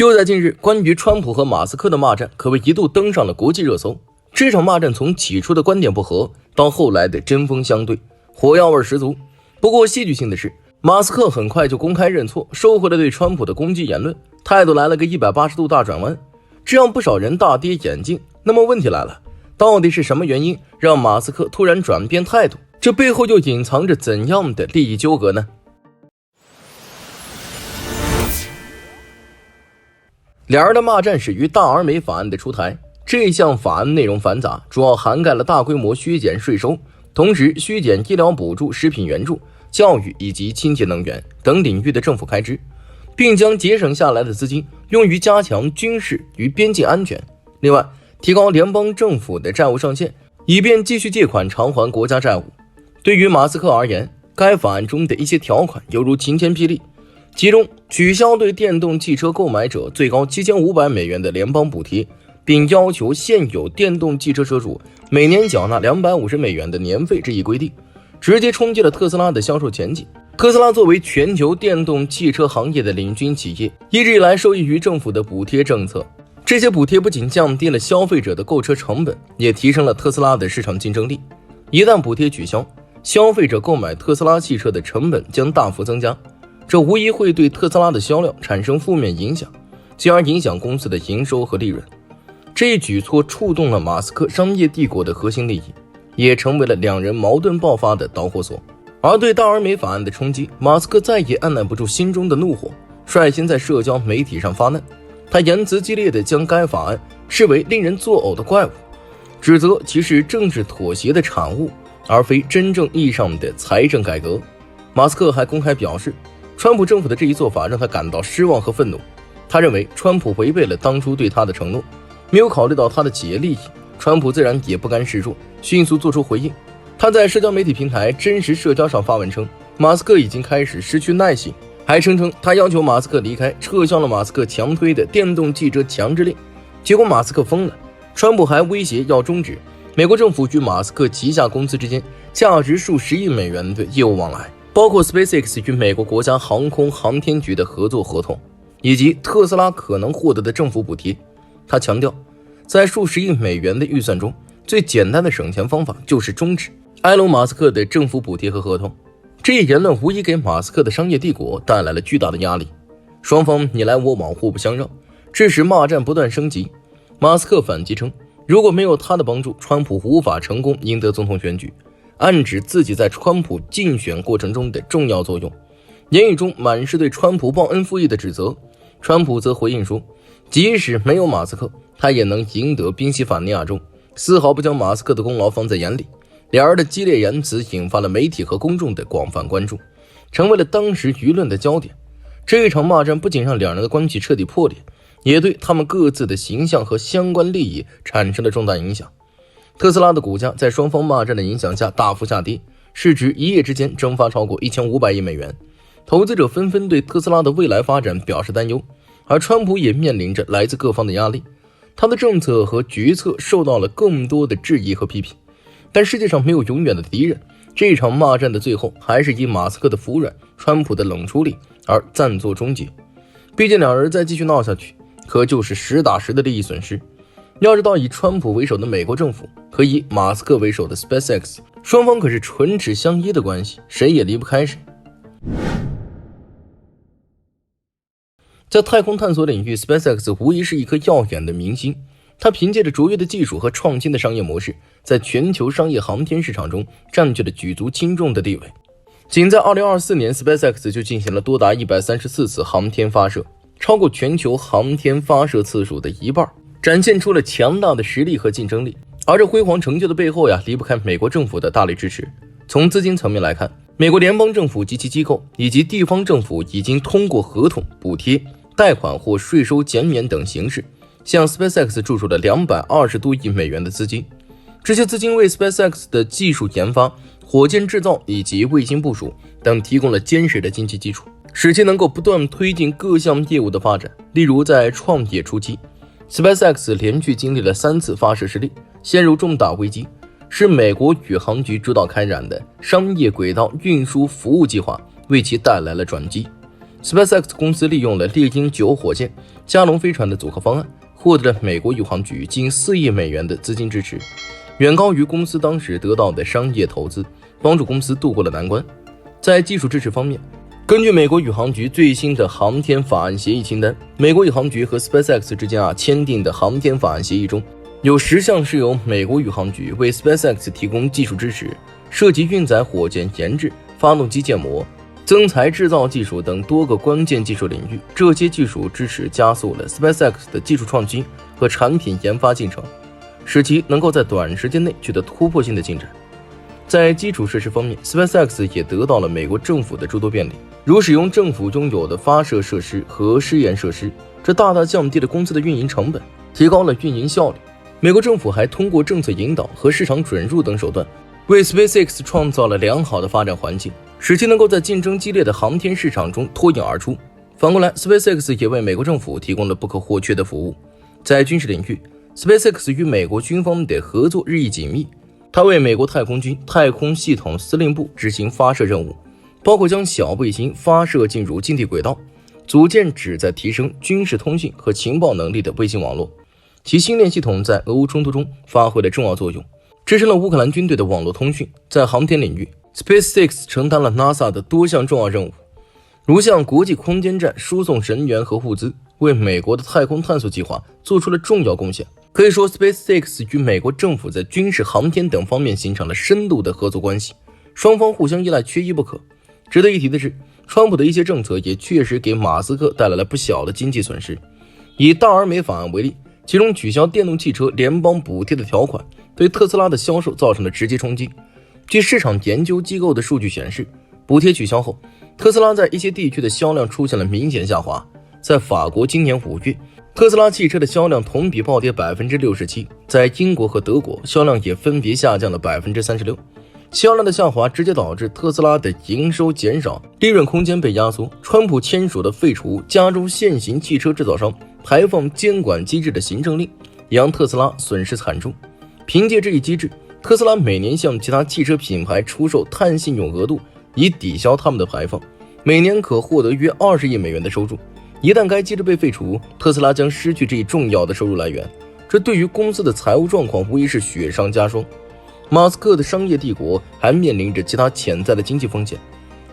就在近日，关于川普和马斯克的骂战可谓一度登上了国际热搜。这场骂战从起初的观点不合，到后来的针锋相对，火药味十足。不过戏剧性的是，马斯克很快就公开认错，收回了对川普的攻击言论，态度来了个180度大转弯，这让不少人大跌眼镜。那么问题来了，到底是什么原因让马斯克突然转变态度？这背后又隐藏着怎样的利益纠葛呢？两人的骂战始于大而美法案的出台。这项法案内容繁杂，主要涵盖了大规模削减税收，同时削减医疗补助、食品援助、教育以及清洁能源等领域的政府开支，并将节省下来的资金用于加强军事与边境安全。另外，提高联邦政府的债务上限，以便继续借款偿还国家债务。对于马斯克而言，该法案中的一些条款犹如晴天霹雳，其中取消对电动汽车购买者最高$7500的联邦补贴，并要求现有电动汽车车主每年缴纳$250的年费这一规定，直接冲击了特斯拉的销售前景。特斯拉作为全球电动汽车行业的领军企业，一直以来受益于政府的补贴政策。这些补贴不仅降低了消费者的购车成本，也提升了特斯拉的市场竞争力。一旦补贴取消，消费者购买特斯拉汽车的成本将大幅增加，这无疑会对特斯拉的销量产生负面影响，进而影响公司的营收和利润。这一举措触动了马斯克商业帝国的核心利益，也成为了两人矛盾爆发的导火索。而对大而美法案的冲击，马斯克再也按捺不住心中的怒火，率先在社交媒体上发难。他言辞激烈地将该法案视为令人作呕的怪物，指责其是政治妥协的产物，而非真正意义上的财政改革。马斯克还公开表示，川普政府的这一做法让他感到失望和愤怒。他认为川普违背了当初对他的承诺，没有考虑到他的企业利益，川普自然也不甘示弱，迅速做出回应。他在社交媒体平台真实社交上发文称，马斯克已经开始失去耐性，还声称他要求马斯克离开，撤销了马斯克强推的电动汽车强制令。结果马斯克疯了，川普还威胁要终止美国政府与马斯克旗下公司之间价值数十亿美元的业务往来，包括 SpaceX 与美国国家航空航天局的合作合同，以及特斯拉可能获得的政府补贴。他强调，在数十亿美元的预算中，最简单的省钱方法就是终止埃隆·马斯克的政府补贴和合同。这一言论无疑给马斯克的商业帝国带来了巨大的压力，双方你来我往，互不相让，致使骂战不断升级。马斯克反击称，如果没有他的帮助，川普无法成功赢得总统选举，暗指自己在川普竞选过程中的重要作用，言语中满是对川普忘恩负义的指责。川普则回应说，即使没有马斯克，他也能赢得宾夕法尼亚州，丝毫不将马斯克的功劳放在眼里。两人的激烈言辞引发了媒体和公众的广泛关注，成为了当时舆论的焦点。这一场骂战不仅让两人的关系彻底破裂，也对他们各自的形象和相关利益产生了重大影响。特斯拉的股价在双方骂战的影响下大幅下跌，市值一夜之间蒸发超过1500亿美元。投资者纷纷对特斯拉的未来发展表示担忧，而川普也面临着来自各方的压力，他的政策和决策受到了更多的质疑和批评。但世界上没有永远的敌人，这场骂战的最后还是以马斯克的服软、川普的冷处理而暂作终结。毕竟两人再继续闹下去，可就是实打实的利益损失。要知道，以川普为首的美国政府和以马斯克为首的 SpaceX， 双方可是唇齿相依的关系，谁也离不开谁。在太空探索领域， SpaceX 无疑是一颗耀眼的明星。它凭借着卓越的技术和创新的商业模式，在全球商业航天市场中占据了举足轻重的地位。仅在2024年 ，SpaceX 就进行了多达134次航天发射，超过全球航天发射次数的一半，展现出了强大的实力和竞争力。而这辉煌成就的背后离不开美国政府的大力支持。从资金层面来看，美国联邦政府及其机构以及地方政府已经通过合同、补贴、贷款或税收减免等形式，向 SpaceX 注入了220多亿美元的资金。这些资金为 SpaceX 的技术研发、火箭制造以及卫星部署等提供了坚实的经济基础，使其能够不断推进各项业务的发展。例如在创业初期， SpaceX 连续经历了3次发射失利，陷入重大危机，是美国宇航局主导开展的商业轨道运输服务计划为其带来了转机。SpaceX 公司利用了猎鹰9火箭、加农飞船的组合方案，获得了美国宇航局近4亿美元的资金支持，远高于公司当时得到的商业投资，帮助公司渡过了难关。在技术支持方面，根据美国宇航局最新的航天法案协议清单，美国宇航局和 SpaceX 之间签订的航天法案协议中，有10项是由美国宇航局为 SpaceX 提供技术支持，涉及运载火箭研制、发动机建模、增材制造技术等多个关键技术领域。这些技术支持加速了 SpaceX 的技术创新和产品研发进程，使其能够在短时间内取得突破性的进展。在基础设施方面， SpaceX 也得到了美国政府的诸多便利，如使用政府拥有的发射设施和试验设施，这大大降低了公司的运营成本，提高了运营效率。美国政府还通过政策引导和市场准入等手段，为 SpaceX 创造了良好的发展环境，使其能够在竞争激烈的航天市场中脱颖而出。反过来， SpaceX 也为美国政府提供了不可或缺的服务。在军事领域， SpaceX 与美国军方的合作日益紧密，它为美国太空军太空系统司令部执行发射任务，包括将小卫星发射进入近地轨道，组建旨在提升军事通信和情报能力的卫星网络。其星链系统在俄乌冲突中发挥了重要作用，支撑了乌克兰军队的网络通讯。在航天领域， SpaceX 承担了 NASA 的多项重要任务，如向国际空间站输送人员和物资，为美国的太空探索计划做出了重要贡献。可以说， SpaceX 与美国政府在军事、航天等方面形成了深度的合作关系，双方互相依赖，缺一不可。值得一提的是，川普的一些政策也确实给马斯克带来了不小的经济损失。以大而美法案为例，其中取消电动汽车联邦补贴的条款，对特斯拉的销售造成了直接冲击。据市场研究机构的数据显示，补贴取消后，特斯拉在一些地区的销量出现了明显下滑。在法国今年5月，特斯拉汽车的销量同比暴跌 67%， 在英国和德国销量也分别下降了 36%。 销量的下滑直接导致特斯拉的营收减少，利润空间被压缩。川普签署的废除加州现行汽车制造商排放监管机制的行政令，也让特斯拉损失惨重。凭借这一机制，特斯拉每年向其他汽车品牌出售碳信用额度，以抵消他们的排放，每年可获得约20亿美元的收入。一旦该机制被废除，特斯拉将失去这一重要的收入来源，这对于公司的财务状况无疑是雪上加霜。马斯克的商业帝国还面临着其他潜在的经济风险。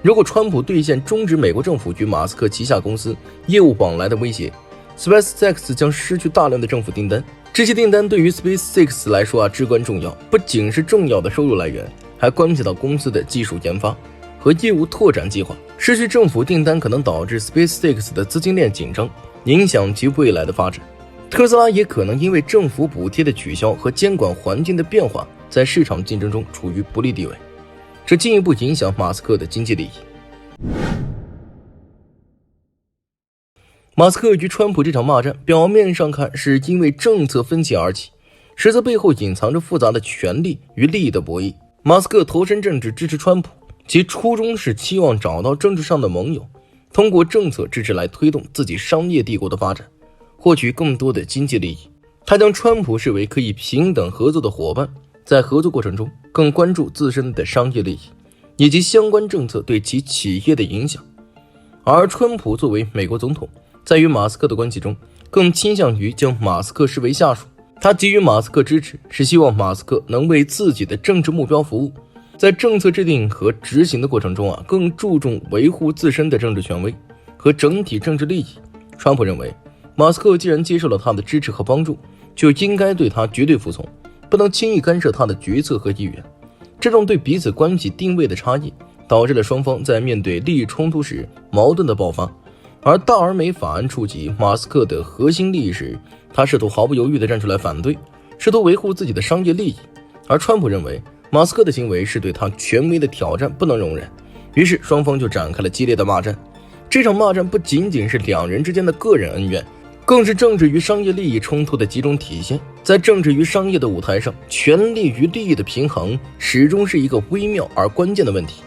如果川普兑现终止美国政府与马斯克旗下公司业务往来的威胁， SpaceX 将失去大量的政府订单。这些订单对于 SpaceX 来说至关重要，不仅是重要的收入来源，还关系到公司的技术研发和业务拓展计划。失去政府订单可能导致 SpaceX 的资金链紧张，影响其未来的发展。特斯拉也可能因为政府补贴的取消和监管环境的变化，在市场竞争中处于不利地位，这进一步影响马斯克的经济利益。马斯克与川普这场骂战，表面上看是因为政策分歧而起，实则背后隐藏着复杂的权力与利益的博弈。马斯克投身政治，支持川普，其初衷是期望找到政治上的盟友，通过政策支持来推动自己商业帝国的发展，获取更多的经济利益。他将川普视为可以平等合作的伙伴，在合作过程中更关注自身的商业利益以及相关政策对其企业的影响。而川普作为美国总统，在与马斯克的关系中更倾向于将马斯克视为下属，他给予马斯克支持是希望马斯克能为自己的政治目标服务。在政策制定和执行的过程中更注重维护自身的政治权威和整体政治利益。川普认为，马斯克既然接受了他的支持和帮助，就应该对他绝对服从，不能轻易干涉他的决策和意愿。这种对彼此关系定位的差异，导致了双方在面对利益冲突时矛盾的爆发。而大而美法案触及马斯克的核心利益时，他试图毫不犹豫地站出来反对，试图维护自己的商业利益。而川普认为马斯克的行为是对他权威的挑战，不能容忍，于是双方就展开了激烈的骂战。这场骂战不仅仅是两人之间的个人恩怨，更是政治与商业利益冲突的集中体现。在政治与商业的舞台上，权力与利益的平衡始终是一个微妙而关键的问题。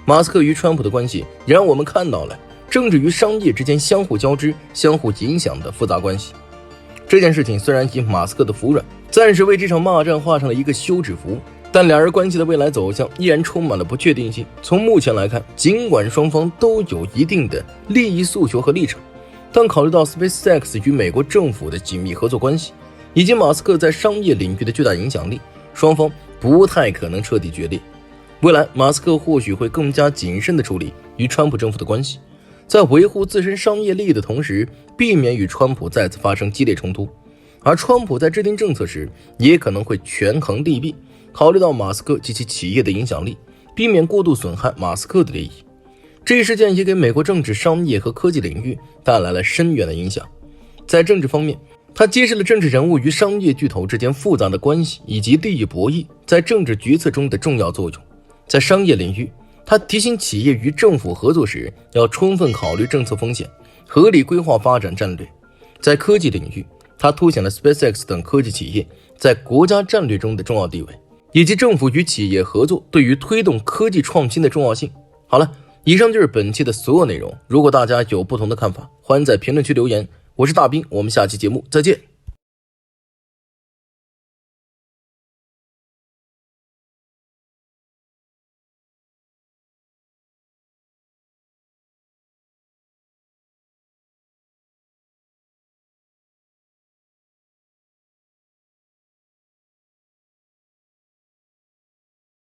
马斯克与川普的关系也让我们看到了政治与商业之间相互交织、相互影响的复杂关系。这件事情虽然以马斯克的服软暂时为这场骂战画上了一个休止符，但两人关系的未来走向依然充满了不确定性。从目前来看，尽管双方都有一定的利益诉求和立场，但考虑到 SpaceX 与美国政府的紧密合作关系，以及马斯克在商业领域的巨大影响力，双方不太可能彻底决裂。未来，马斯克或许会更加谨慎地处理与川普政府的关系，在维护自身商业利益的同时，避免与川普再次发生激烈冲突。而川普在制定政策时，也可能会权衡利弊，考虑到马斯克及其企业的影响力，避免过度损害马斯克的利益。这一事件也给美国政治、商业和科技领域带来了深远的影响。在政治方面，它揭示了政治人物与商业巨头之间复杂的关系以及利益博弈在政治决策中的重要作用。在商业领域，它提醒企业与政府合作时要充分考虑政策风险，合理规划发展战略。在科技领域，它凸显了 SpaceX 等科技企业在国家战略中的重要地位，以及政府与企业合作对于推动科技创新的重要性。好了，以上就是本期的所有内容。如果大家有不同的看法，欢迎在评论区留言。我是大兵，我们下期节目再见。